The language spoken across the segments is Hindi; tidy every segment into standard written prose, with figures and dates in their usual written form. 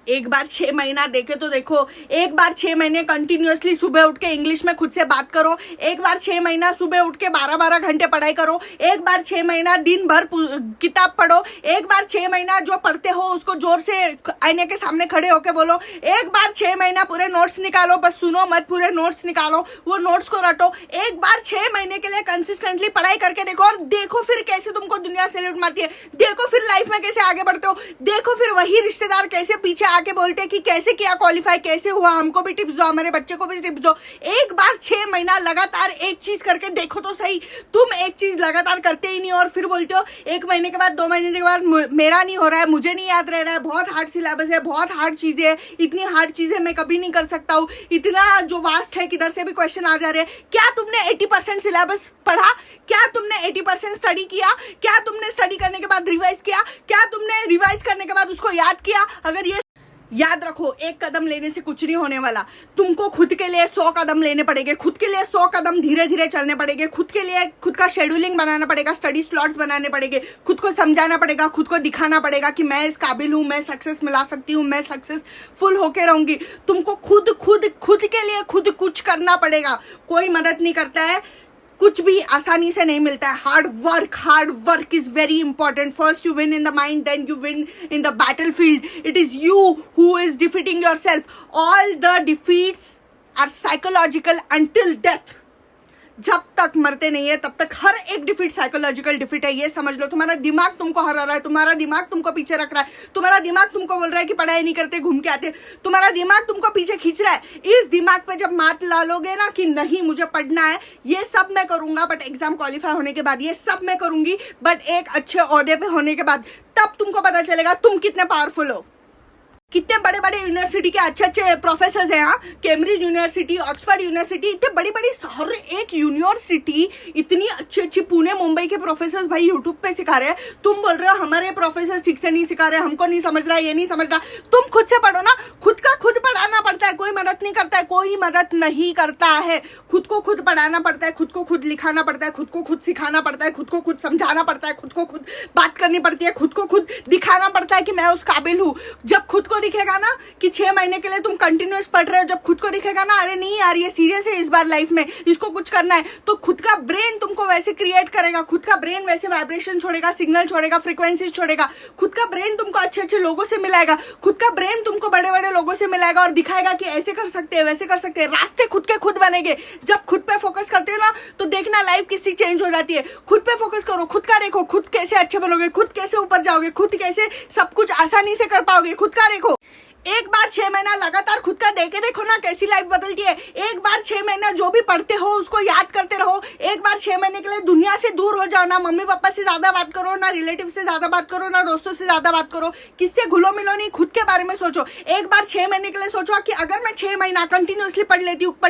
एक बार 6 महीना देखे तो देखो, एक बार 6 महीने कंटिन्यूअसली सुबह उठ के इंग्लिश में खुद से बात करो, एक बार 6 महीना सुबह उठ के 12-12 घंटे पढ़ाई करो, एक बार 6 महीना दिन भर किताब पढ़ो, एक बार 6 महीना जो पढ़ते हो उसको जोर से आईने के सामने खड़े होके बोलो, एक बार 6 महीना पूरे नोट्स निकालो, बस सुनो मत, पूरे नोट्स निकालो, वो नोट्स को रटो, एक बार 6 महीने के लिए कंसिस्टेंटली पढ़ाई करके देखो और देखो फिर कैसे तुमको दुनिया सैल्यूट मारती है, देखो फिर लाइफ में कैसे आगे बढ़ते हो, देखो फिर वही रिश्तेदार कैसे पीछे आके बोलते हैं कि कैसे किया क्वालिफाई, कैसे हुआ, हमको भी टिप्स दो, हमारे बच्चे को भी टिप्स दो। एक बार 6 महीना लगातार एक चीज करके देखो तो सही। तुम एक चीज लगातार करते ही नहीं और फिर बोलते हो 1 महीने के बाद 2 महीने के बाद मेरा नहीं हो रहा है, मुझे नहीं याद रह रहा है, बहुत हार्ड सिलेबस है, बहुत हार्ड चीजें है, इतनी हार्ड चीजें मैं कभी नहीं कर सकता हूँ, इतना जो वास्ट है किधर से भी क्वेश्चन आ जा रहे हैं। क्या तुमने 80% सिलेबस पढ़ा? क्या तुमने 80% स्टडी किया? क्या तुमने स्टडी करने के बाद रिवाइज किया? क्या तुमने रिवाइज करने के बाद उसको याद किया? अगर ये याद रखो, एक कदम लेने से कुछ नहीं होने वाला। तुमको खुद के लिए 100 कदम लेने पड़ेंगे, खुद के लिए 100 कदम धीरे धीरे चलने पड़ेंगे, खुद के लिए खुद का शेड्यूलिंग बनाना पड़ेगा, स्टडी स्लॉट्स बनाने पड़ेंगे, खुद को समझाना पड़ेगा, खुद को दिखाना पड़ेगा कि मैं इस काबिल हूँ, मैं सक्सेस मिला सकती हूँ, मैं सक्सेसफुल होके रहूंगी। तुमको खुद के लिए खुद कुछ करना पड़ेगा। कोई मदद नहीं करता है, कुछ भी आसानी से नहीं मिलता है। Hard work is very important. First you win in the mind, then you win in the battle field. It is you who is defeating yourself. All the defeats are psychological until death. जब तक मरते नहीं है तब तक हर एक डिफीट साइकोलॉजिकल डिफीट है, ये समझ लो। तुम्हारा दिमाग तुमको हरा रहा है, तुम्हारा दिमाग तुमको पीछे रख रहा है, तुम्हारा दिमाग तुमको बोल रहा है कि पढ़ाई नहीं करते, घूम के आते, तुम्हारा दिमाग तुमको पीछे खींच रहा है। इस दिमाग पे जब मात ला लोगे ना कि नहीं मुझे पढ़ना है, ये सब मैं करूंगा बट एग्जाम क्वालिफाई होने के बाद, ये सब मैं करूंगी बट एक अच्छे ओहदे पे होने के बाद, तब तुमको पता चलेगा तुम कितने पावरफुल हो। कितने बड़े बड़े यूनिवर्सिटी के अच्छे अच्छे प्रोफेसर हैं। हाँ, कैम्ब्रिज यूनिवर्सिटी, ऑक्सफोर्ड यूनिवर्सिटी, इतने बड़ी बड़ी हर एक यूनिवर्सिटी इतनी अच्छी अच्छी, पुणे मुंबई के प्रोफेसर भाई यूट्यूब पे सिखा रहे हैं। तुम बोल रहे हो हमारे प्रोफेसर ठीक से नहीं सिखा रहे, हमको नहीं समझ रहा है, ये नहीं समझ रहा। तुम खुद से पढ़ो ना, खुद का खुद पढ़ाना पड़ता है, कोई मदद नहीं करता है, कोई मदद नहीं करता है। खुद को खुद पढ़ाना पड़ता है, खुद को खुद लिखाना पड़ता है, खुद को खुद सिखाना पड़ता है, खुद को खुद समझाना पड़ता है, खुद को खुद बात करनी पड़ती है, खुद को खुद दिखाना पड़ता है कि मैं उस काबिल हूँ। जब खुद को दिखेगा ना कि 6 महीने के लिए तुम कंटिन्यूअस पढ़ रहे हो, जब खुद को दिखेगा ना अरे नहीं यार ये सीरियस है इस बार लाइफ में, इसको कुछ करना है, तो खुद का ब्रेन तुमको वैसे क्रिएट करेगा, खुद का ब्रेन वैसे वाइब्रेशन छोड़ेगा, सिग्नल छोड़ेगा, फ्रीक्वेंसीज छोड़ेगा, खुद का ब्रेन तुमको अच्छे अच्छे लोगों से मिलाएगा, खुद का ब्रेन तुमको बड़े बड़े लोगों से मिलाएगा और दिखाएगा कि ऐसे कर सकते हैं, वैसे कर सकते हैं। रास्ते खुद के खुद बनेंगे। जब खुद पे फोकस करते हो ना तो देखना लाइफ किसी चेंज हो जाती है। खुद पे फोकस करो, खुद का देखो, खुद कैसे अच्छे बनोगे, खुद कैसे ऊपर जाओगे, खुद कैसे सब कुछ आसानी से कर पाओगे, खुद का देखो। एक बार 6 महीना लगातार खुद का देके देखो ना कैसी लाइफ बदलती है। एक बार 6 महीना जो भी पढ़ते हो उसको याद करते रहो। एक बार 6 महीने के लिए दुनिया से दूर हो जाओ ना, मम्मी पापा से ज्यादा बात करो ना, रिलेटिव से ज्यादा बात करो ना, दोस्तों से ज्यादा बात करो, किससे घुलो मिलो नहीं, खुद के बारे में सोचो। एक बार 6 महीने के लिए सोचो कि अगर मैं 6 महीना कंटिन्यूअसली पढ़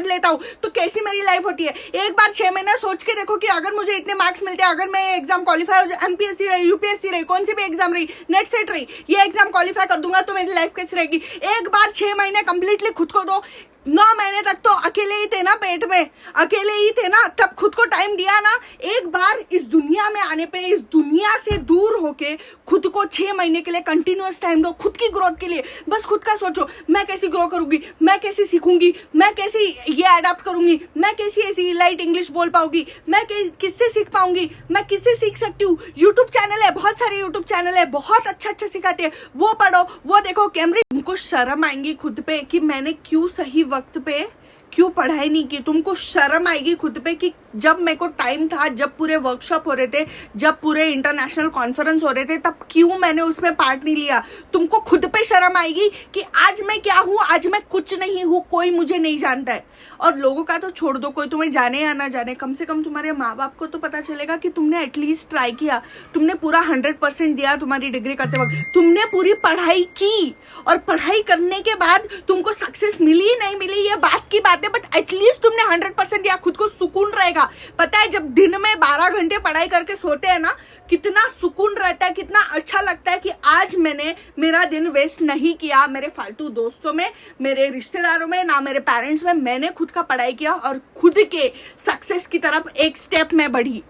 लेता हूँ तो कैसी मेरी लाइफ होती है। एक बार 6 महीना सोच के देखो कि अगर मुझे इतने मार्क्स मिलते हैं, अगर मैं एग्जाम क्वालिफाई हो, MPSC रही, UPSC रही, कौन सी भी एग्जाम रही, नेट सेट रही, ये एग्जाम क्वालिफाई कर दूंगा तो मेरी लाइफ कैसी रहेगी। एक बार 6 महीने कंप्लीटली खुद को दो। 9 महीने तक तो अकेले ही थे ना, पेट में अकेले ही थे ना, तब खुद को टाइम दिया ना। एक बार इस दुनिया में आने पे, इस दुनिया से दूर होके खुद को 6 महीने के लिए कंटिन्यूअस टाइम दो, खुद की ग्रोथ के लिए। बस खुद का सोचो, मैं कैसी ग्रो करूंगी, मैं कैसे सीखूंगी, मैं कैसे ये अडॉप्ट करूंगी, मैं कैसी ऐसी लाइट इंग्लिश बोल पाऊंगी, मैं किससे सीख पाऊंगी, मैं किससे सीख सकती हूँ। यूट्यूब चैनल है, बहुत सारे यूट्यूब चैनल है, बहुत अच्छा सिखाते हैं, वो पढ़ो, वो देखो। कैमरे तुमको शर्म आएंगी खुद पे कि मैंने क्यों सही वक्त पे क्यों पढ़ाई नहीं की। तुमको शर्म आएगी खुद पे कि जब मेरे को टाइम था, जब पूरे वर्कशॉप हो रहे थे, जब पूरे इंटरनेशनल कॉन्फ्रेंस हो रहे थे, तब क्यों मैंने उसमें पार्ट नहीं लिया। तुमको खुद पे शर्म आएगी कि आज मैं क्या हूँ, आज मैं कुछ नहीं हूँ, कोई मुझे नहीं जानता है। और लोगों का तो छोड़ दो, कोई तुम्हें जाने या ना जाने, कम से कम तुम्हारे माँ बाप को तो पता चलेगा कि तुमने एटलीस्ट ट्राई किया, तुमने पूरा 100% दिया। तुम्हारी डिग्री करते वक्त तुमने पूरी पढ़ाई की, और पढ़ाई करने के बाद तुमको सक्सेस मिली नहीं मिली ये बात की बात है, बट एटलीस्ट तुमने 100% दिया। खुद को सुकून रहेगा। पता है जब दिन में 12 घंटे पढ़ाई करके सोते हैं ना, कितना सुकून रहता है, कितना अच्छा लगता है कि आज मैंने मेरा दिन वेस्ट नहीं किया मेरे फालतू दोस्तों में, मेरे रिश्तेदारों में, ना मेरे पेरेंट्स में। मैंने खुद का पढ़ाई किया और खुद के सक्सेस की तरफ एक स्टेप में बढ़ी।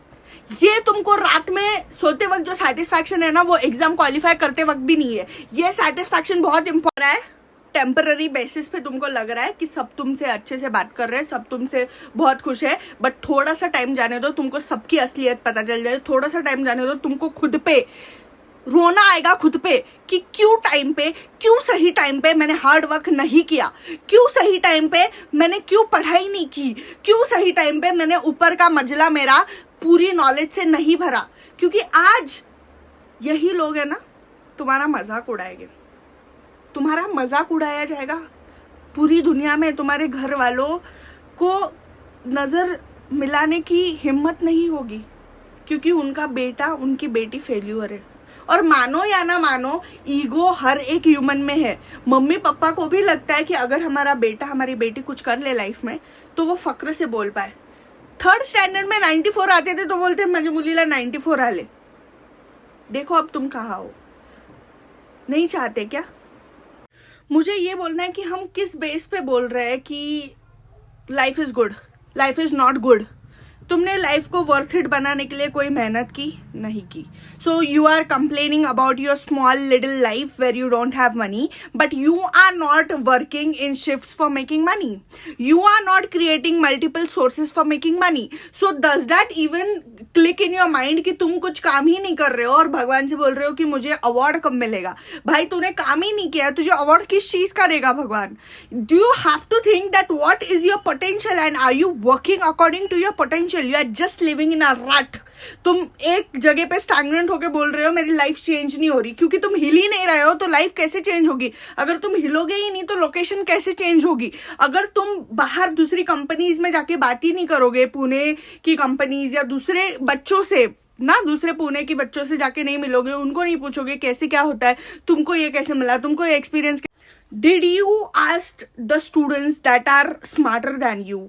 ये तुमको रात में सोते वक्त जो सेटिस्फैक्शन है ना, वो एग्जाम क्वालिफाई करते वक्त भी नहीं है। ये सेटिस्फैक्शन बहुत इंपॉर्टेंट है। टेम्पररी बेसिस पे तुमको लग रहा है कि सब तुमसे अच्छे से बात कर रहे हैं, सब तुमसे बहुत खुश है, बट थोड़ा सा टाइम जाने दो, तुमको सबकी असलियत पता चल जाए। थोड़ा सा टाइम जाने दो, तुमको खुद पे रोना आएगा, खुद पे, कि क्यों टाइम पे, क्यों सही टाइम पे मैंने हार्ड वर्क नहीं किया, क्यों सही टाइम पे मैंने क्यों पढ़ाई नहीं की, क्यों सही टाइम पे मैंने ऊपर का मजला मेरा पूरी नॉलेज से नहीं भरा। क्योंकि आज यही लोग है ना तुम्हारा मजाक उड़ाएंगे, तुम्हारा मजाक उड़ाया जाएगा पूरी दुनिया में। तुम्हारे घर वालों को नजर मिलाने की हिम्मत नहीं होगी, क्योंकि उनका बेटा, उनकी बेटी फेल्यूर है। और मानो या ना मानो, ईगो हर एक ह्यूमन में है। मम्मी पापा को भी लगता है कि अगर हमारा बेटा, हमारी बेटी कुछ कर ले लाइफ में तो वो फक्र से बोल पाए। 3rd स्टैंडर्ड में 94 आते थे तो बोलते माझ्या मुलीला 94 आले। देखो अब तुम कहाँ हो। नहीं चाहते क्या? मुझे ये बोलना है कि हम किस बेस पे बोल रहे हैं कि life is good, life is not good. तुमने लाइफ को वर्थ इट बनाने के लिए कोई मेहनत की नहीं की। So you are complaining about your small little life where you don't have money, but you are not working in shifts for making money, you are not creating multiple sources for making money. So does that even click in your mind कि तुम कुछ काम ही नहीं कर रहे हो और भगवान से बोल रहे हो कि मुझे अवार्ड कब मिलेगा? भाई तूने काम ही नहीं किया, तुझे अवार्ड किस चीज का देगा भगवान? Do you have to think that what is your potential and are you working according to your potential? You are just living in a rut. तुम एक जगह पे स्टैग्नेंट होके बोल रहे हो मेरी लाइफ चेंज नहीं हो रही, क्योंकि तुम हिल ही नहीं रहे हो तो लाइफ कैसे चेंज होगी? अगर तुम हिलोगे ही नहीं तो लोकेशन कैसे चेंज होगी? अगर तुम बाहर दूसरी कंपनीज में जाके बात ही नहीं करोगे, पुणे की कंपनीज या दूसरे बच्चों से ना, दूसरे पुणे की बच्चों से जाके नहीं मिलोगे, उनको नहीं पूछोगे कैसे क्या होता है, तुमको ये कैसे मिला, तुमको ये experience. Did you ask the students that are smarter than you,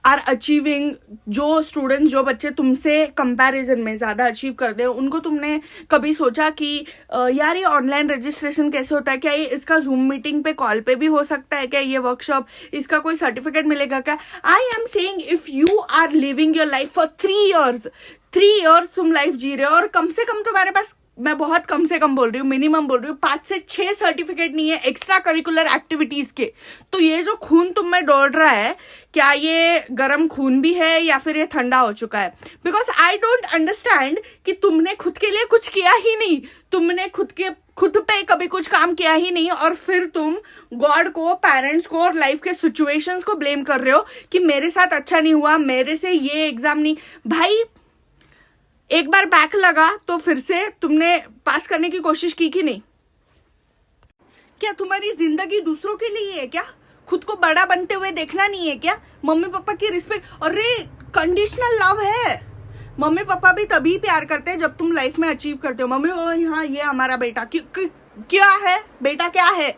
are achieving, जो स्टूडेंट्स, जो बच्चे तुमसे कंपैरिजन में ज़्यादा अचीव करते हैं, उनको तुमने कभी सोचा कि यार ये ऑनलाइन रजिस्ट्रेशन कैसे होता है? क्या ये इसका जूम मीटिंग पे, कॉल पे भी हो सकता है? क्या ये वर्कशॉप, इसका कोई सर्टिफिकेट मिलेगा क्या? I am saying if you are living your life for 3 years तुम लाइफ जी रहे हो और कम से कम तुम्हारे पास, मैं बहुत कम से कम बोल रही हूँ, मिनिमम बोल रही हूँ, 5 से 6 सर्टिफिकेट नहीं है एक्स्ट्रा करिकुलर एक्टिविटीज के, तो ये जो खून तुम में दौड़ रहा है, क्या ये गर्म खून भी है या फिर ये ठंडा हो चुका है? बिकॉज आई डोंट अंडरस्टैंड कि तुमने खुद के लिए कुछ किया ही नहीं, तुमने खुद पे कभी कुछ काम किया ही नहीं, और फिर तुम गॉड को, पेरेंट्स को और लाइफ के सिचुएशंस को ब्लेम कर रहे हो कि मेरे साथ अच्छा नहीं हुआ, मेरे से ये एग्जाम नहीं। भाई एक बार बैक लगा तो फिर से तुमने पास करने की कोशिश की कि नहीं? क्या तुम्हारी जिंदगी दूसरों के लिए है क्या? खुद को बड़ा बनते हुए देखना नहीं है क्या? मम्मी पापा की रिस्पेक्ट, अरे कंडीशनल लव है। मम्मी पापा भी तभी प्यार करते हैं जब तुम लाइफ में अचीव करते हो। मम्मी पापा हाँ ये हमारा बेटा क्या है, बेटा क्या है,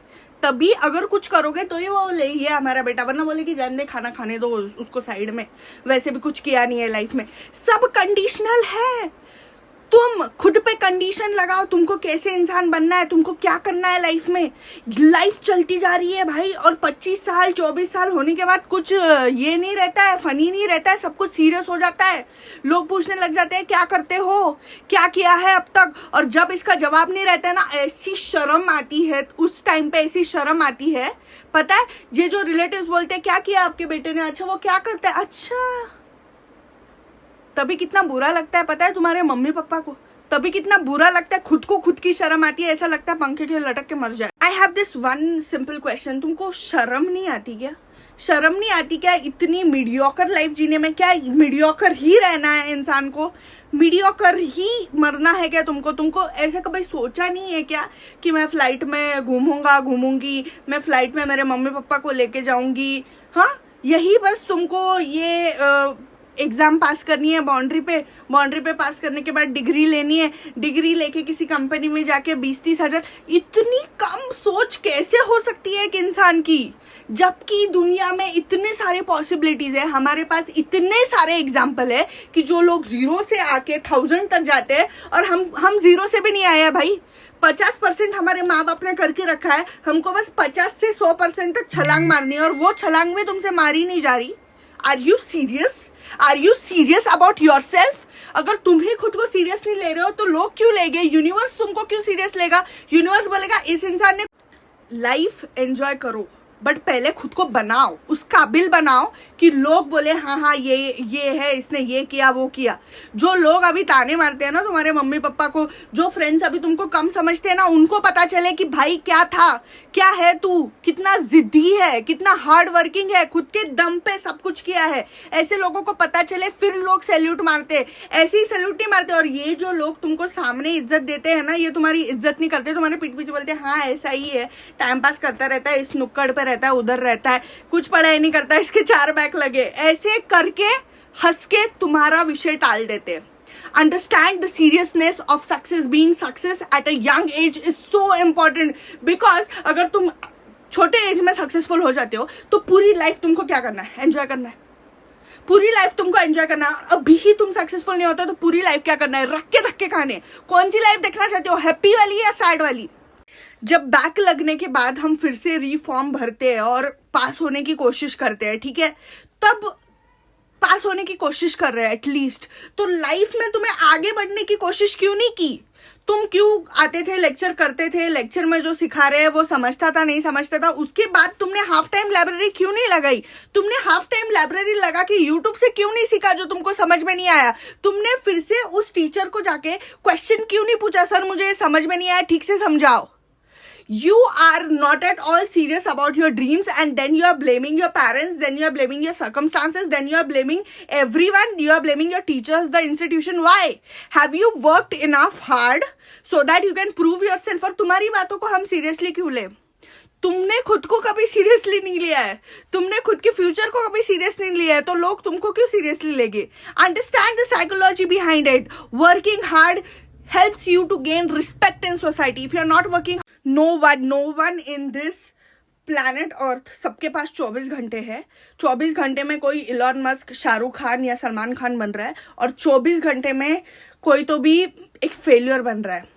तभी अगर कुछ करोगे तो ये वो बोले ये हमारा बेटा, वरना बोले कि जान दे, खाना खाने दो उसको साइड में, वैसे भी कुछ किया नहीं है लाइफ में। सब कंडीशनल है। तुम खुद पे कंडीशन लगाओ, तुमको कैसे इंसान बनना है, तुमको क्या करना है लाइफ में। लाइफ चलती जा रही है भाई, और 25 साल 24 साल होने के बाद कुछ ये नहीं रहता है, फनी नहीं रहता है, सब कुछ सीरियस हो जाता है। लोग पूछने लग जाते हैं क्या करते हो, क्या किया है अब तक, और जब इसका जवाब नहीं रहता है ना, ऐसी शर्म आती है उस टाइम पे, ऐसी शर्म आती है। पता है ये जो रिलेटिव्स बोलते हैं क्या किया आपके बेटे ने, अच्छा वो क्या करता है, अच्छा, तभी कितना बुरा लगता है पता है तुम्हारे मम्मी पापा को, तभी कितना बुरा लगता है, खुद को खुद की शर्म आती है, ऐसा लगता है पंखे के लटक के मर जाए। I have this one simple question, तुमको शर्म नहीं आती क्या? शर्म नहीं आती क्या इतनी मीडियोकर लाइफ जीने में? क्या मीडियोकर ही रहना है इंसान को, मीडियोकर ही मरना है क्या तुमको ऐसा कभी सोचा नहीं है क्या कि मैं फ्लाइट में घूमूंगी, मैं फ्लाइट में मेरे मम्मी पापा को लेके जाऊंगी? हाँ, यही बस तुमको ये एग्जाम पास करनी है बाउंड्री पे पास करने के बाद डिग्री लेनी है, डिग्री लेके किसी कंपनी में जाके 20-30 हजार। इतनी कम सोच कैसे हो सकती है एक इंसान की, जबकि दुनिया में इतने सारे पॉसिबिलिटीज है, हमारे पास इतने सारे एग्जाम्पल है कि जो लोग 0 से आके 1000 तक जाते हैं, और हम 0 से भी नहीं आए हैं भाई। 50% हमारे माँ बाप ने करके रखा है, हमको बस 50 से 100% तक छलांग मारनी है, और वो छलांग में तुमसे मारी नहीं जा रही। Are you serious about yourself? अगर तुम ही खुद को सीरियस नहीं ले रहे हो तो लोग क्यों लेंगे? यूनिवर्स तुमको क्यों सीरियस लेगा? यूनिवर्स बोलेगा इस इंसान ने लाइफ एंजॉय करो, बट पहले खुद को बनाओ, उस काबिल बनाओ कि लोग बोले हाँ हाँ ये है, इसने ये किया वो किया। जो लोग अभी ताने मारते हैं ना तुम्हारे मम्मी पापा को, जो फ्रेंड्स अभी तुमको कम समझते हैं ना, उनको पता चले कि भाई क्या था, क्या है तू, कितना जिद्दी है, कितना हार्ड वर्किंग है, खुद के दम पे सब कुछ किया है, ऐसे लोगों को पता चले, फिर लोग सैल्यूट मारते। ऐसे ही सैल्यूट नहीं मारते। और ये जो लोग तुमको सामने इज्जत देते हैं ना, ये तुम्हारी इज्जत नहीं करते, तुम्हारे पीठ पीछे बोलते हैं हाँ ऐसा ही है, टाइम पास करता रहता है, इस नुक्कड़ पे रहता है, उधर रहता है, कुछ पढ़ाई नहीं करता, इसके 4 बैक लगे, ऐसे करके हंस के तुम्हारा विषय टाल देते हैं। Understand the seriousness of success. Being success at a young age is so important, because अगर तुम छोटे एज में सक्सेसफुल हो जाते हो तो पूरी लाइफ तुमको क्या करना है, एंजॉय करना है। पूरी लाइफ तुमको एंजॉय करना है। अभी ही तुम सक्सेसफुल नहीं होते तो पूरी लाइफ क्या करना है, रख के धक्के खाने। कौन सी लाइफ देखना चाहते हो, हैप्पी वाली या सैड वाली? जब बैक लगने के बाद हम फिर से रीफॉर्म भरते हैं और पास होने की कोशिश करते हैं, ठीक है, तब पास होने की कोशिश कर रहे हैं एटलीस्ट, तो लाइफ में तुम्हें आगे बढ़ने की कोशिश क्यों नहीं की? तुम क्यों आते थे, लेक्चर करते थे, लेक्चर में जो सिखा रहे हैं वो समझता था नहीं समझता था, उसके बाद तुमने हाफ टाइम लाइब्रेरी क्यों नहीं लगाई? तुमने हाफ टाइम लाइब्रेरी लगा के यूट्यूब से क्यों नहीं सीखा जो तुमको समझ में नहीं आया? तुमने फिर से उस टीचर को जाके क्वेश्चन क्यों नहीं पूछा, सर मुझे समझ में नहीं आया, ठीक से समझाओ। You are not at all serious about your dreams, and then you are blaming your parents, then you are blaming your circumstances, then you are blaming everyone, you are blaming your teachers, the institution. Why? Have you worked enough hard so that you can prove yourself? और तुम्हारी बातों को हम सीरियसली क्यों ले? तुमने खुद को कभी सीरियसली नहीं लिया है, तुमने खुद के फ्यूचर को कभी सीरियस नहीं लिया है, तो लोग तुमको क्यों सीरियसली लेंगे? Understand the psychology behind it. Working hard helps you to gain respect in society. If you are not working, no one in this planet Earth, सबके पास 24 घंटे है। 24 घंटे में कोई इलॉन मस्क, शाहरुख खान या सलमान खान बन रहा है, और 24 घंटे में कोई तो भी एक फेलियर बन रहा है,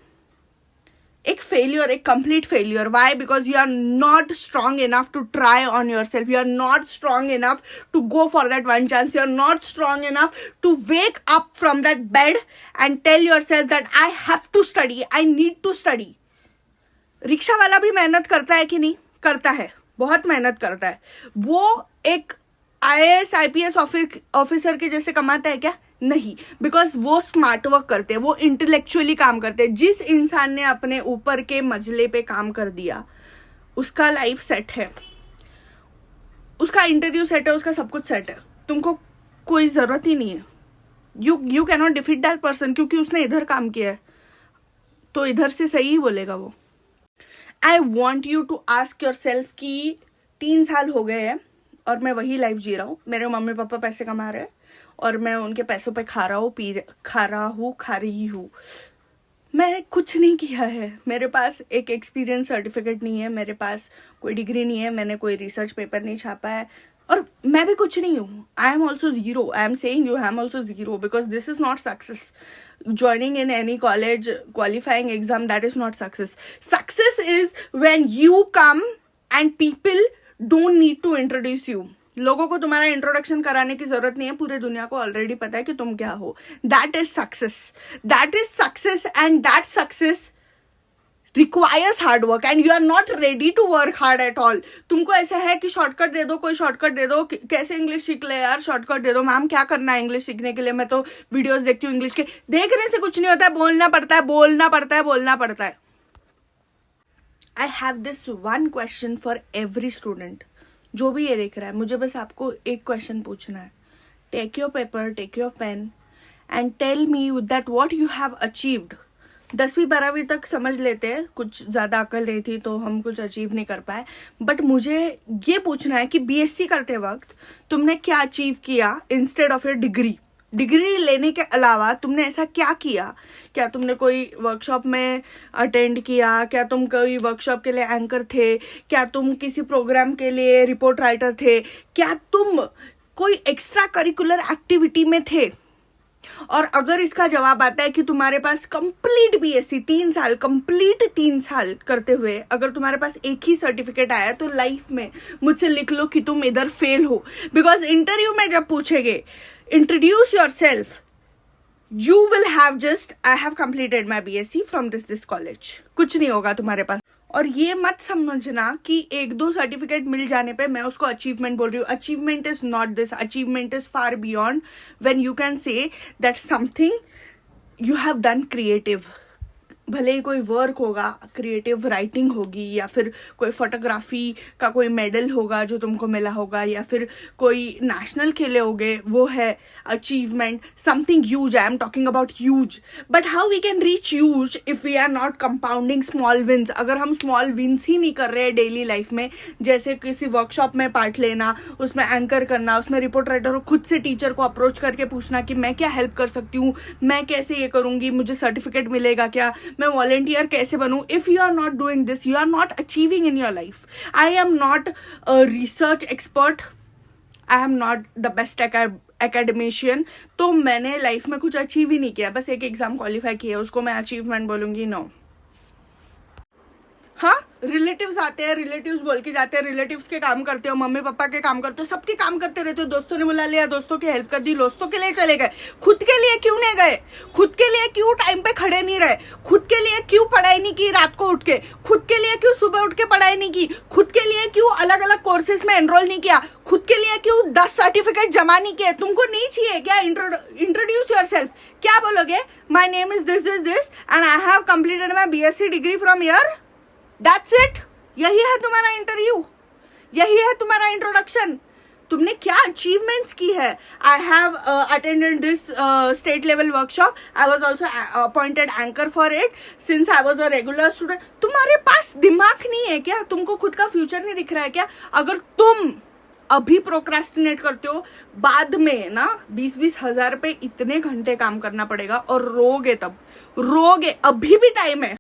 एक फेलियर, एक complete failure. Why? Because you are not strong enough to try on yourself, you are not strong enough to go for that one chance, you are not strong enough to wake up from that bed and tell yourself that I have to study, I need to study. Rickshaw वाला भी मेहनत करता है कि नहीं? करता है, बहुत मेहनत करता है। वो एक IAS IPS ऑफिसर के जैसे कमाता है क्या? नहीं, बिकॉज वो स्मार्ट वर्क करते हैं, वो इंटेलेक्चुअली काम करते हैं। जिस इंसान ने अपने ऊपर के मंजिले पे काम कर दिया उसका लाइफ सेट है, उसका इंटरव्यू सेट है, उसका सब कुछ सेट है, तुमको कोई जरूरत ही नहीं है। You can not defeat that person, क्योंकि उसने इधर काम किया है तो इधर से सही ही बोलेगा वो। I want you to ask yourself कि 3 साल हो गए हैं और मैं वही लाइफ जी रहा हूँ, मेरे मम्मी पापा पैसे कमा रहे हैं और मैं उनके पैसों पे खा रही हूँ। मैंने कुछ नहीं किया है, मेरे पास एक एक्सपीरियंस सर्टिफिकेट नहीं है, मेरे पास कोई डिग्री नहीं है, मैंने कोई रिसर्च पेपर नहीं छापा है, और मैं भी कुछ नहीं हूँ। I am also zero, I am saying you I am also zero, because this is not success. Joining in any college, qualifying exam, that is not success. Success is when you come and people don't need to introduce you. लोगों को तुम्हारा इंट्रोडक्शन कराने की जरूरत नहीं है, पूरे दुनिया को ऑलरेडी पता है कि तुम क्या हो. That is success. That is success, and that success requires hard work and you are not ready to work hard at all. तुमको ऐसा है कि शॉर्टकट दे दो, कोई शॉर्टकट दे दो, कैसे इंग्लिश सीख ले यार, शॉर्टकट दे दो. मैम क्या करना है इंग्लिश सीखने के लिए, मैं तो वीडियोस देखती हूँ इंग्लिश के. देखने से कुछ नहीं होता है, बोलना पड़ता है, बोलना पड़ता है, बोलना पड़ता है. I have this one question for every student. जो भी ये देख रहा है, मुझे बस आपको एक क्वेश्चन पूछना है. Take your paper, take your pen and tell me that what you have achieved. 10वीं 12वीं तक समझ लेते हैं, कुछ ज़्यादा अकल नहीं थी तो हम कुछ अचीव नहीं कर पाए. बट मुझे ये पूछना है कि BSc करते वक्त तुमने क्या अचीव किया instead of your degree. Degree लेने के अलावा तुमने ऐसा क्या किया? क्या तुमने कोई वर्कशॉप में अटेंड किया? क्या तुम कोई वर्कशॉप के लिए एंकर थे? क्या तुम किसी प्रोग्राम के लिए रिपोर्ट राइटर थे? क्या तुम कोई एक्स्ट्रा करिकुलर एक्टिविटी में थे? और अगर इसका जवाब आता है कि तुम्हारे पास कंप्लीट BSc 3 साल, कंप्लीट 3 साल करते हुए अगर तुम्हारे पास एक ही सर्टिफिकेट आया, तो लाइफ में मुझसे लिख लो कि तुम इधर फेल हो. बिकॉज इंटरव्यू में जब पूछेंगे introduce your self, you will have just I have completed my BSc from this college. कुछ नहीं होगा तुम्हारे पास. और ये मत समझना कि एक दो सर्टिफिकेट मिल जाने पे मैं उसको अचीवमेंट बोल रही हूँ. Achievement is not this. Achievement is far beyond when you can say that something you have done creative. भले ही कोई वर्क होगा, क्रिएटिव राइटिंग होगी, या फिर कोई फोटोग्राफी का कोई मेडल होगा जो तुमको मिला होगा, या फिर कोई नेशनल खेले होगे, वो है achievement. Something huge. I am talking about huge. But how we can reach huge if we are not compounding small wins. अगर हम स्मॉल विन्स ही नहीं कर रहे हैं डेली लाइफ में, जैसे किसी वर्कशॉप में पार्ट लेना, उसमें एंकर करना, उसमें रिपोर्ट राइटर खुद से टीचर को अप्रोच करके पूछना कि मैं क्या हेल्प कर सकती हूँ, मैं कैसे ये करूँगी, मुझे सर्टिफिकेट मिलेगा क्या, मैं वॉलंटियर कैसे बनूं. If you are not doing this, you are not achieving in your life. I am not a research expert, I am not the best academician. तो मैंने लाइफ में कुछ अचीव ही नहीं किया, बस एक एग्जाम क्वालिफाई किया, उसको मैं अचीवमेंट बोलूंगी? नो. हाँ, रिलेटिव्स आते हैं, रिलेटिव्स बोल के जाते हैं, रिलेटिव्स के काम करते हो, मम्मी पापा के काम करते हो, सबके काम करते रहते हो. दोस्तों ने बुला लिया, दोस्तों की हेल्प कर दी, दोस्तों के लिए चले गए. खुद के लिए क्यों नहीं गए? खुद के लिए क्यों टाइम पे खड़े नहीं रहे? खुद के लिए क्यों पढ़ाई नहीं की रात को उठ के? खुद के लिए क्यों सुबह उठ के पढ़ाई नहीं की? खुद के लिए क्यों अलग अलग कोर्सेज में एनरोल नहीं किया? खुद के लिए क्यों 10 सर्टिफिकेट जमा नहीं किए? तुमको नहीं चाहिए क्या? Introduce yourself. क्या बोलोगे? My name is this this this and I have completed my BSc degree from here. That's it. यही है तुम्हारा इंटरव्यू, यही है तुम्हारा इंट्रोडक्शन. तुमने क्या अचीवमेंट्स की है? I have attended this state level workshop. I was also appointed anchor for it since I was a regular student. तुम्हारे पास दिमाग नहीं है क्या? तुमको खुद का फ्यूचर नहीं दिख रहा है क्या? अगर तुम अभी प्रोक्रेस्टिनेट करते हो, बाद में ना 20-20 हजार पे इतने घंटे काम करना पड़ेगा और रोगे. तब रोगे. अभी भी टाइम है.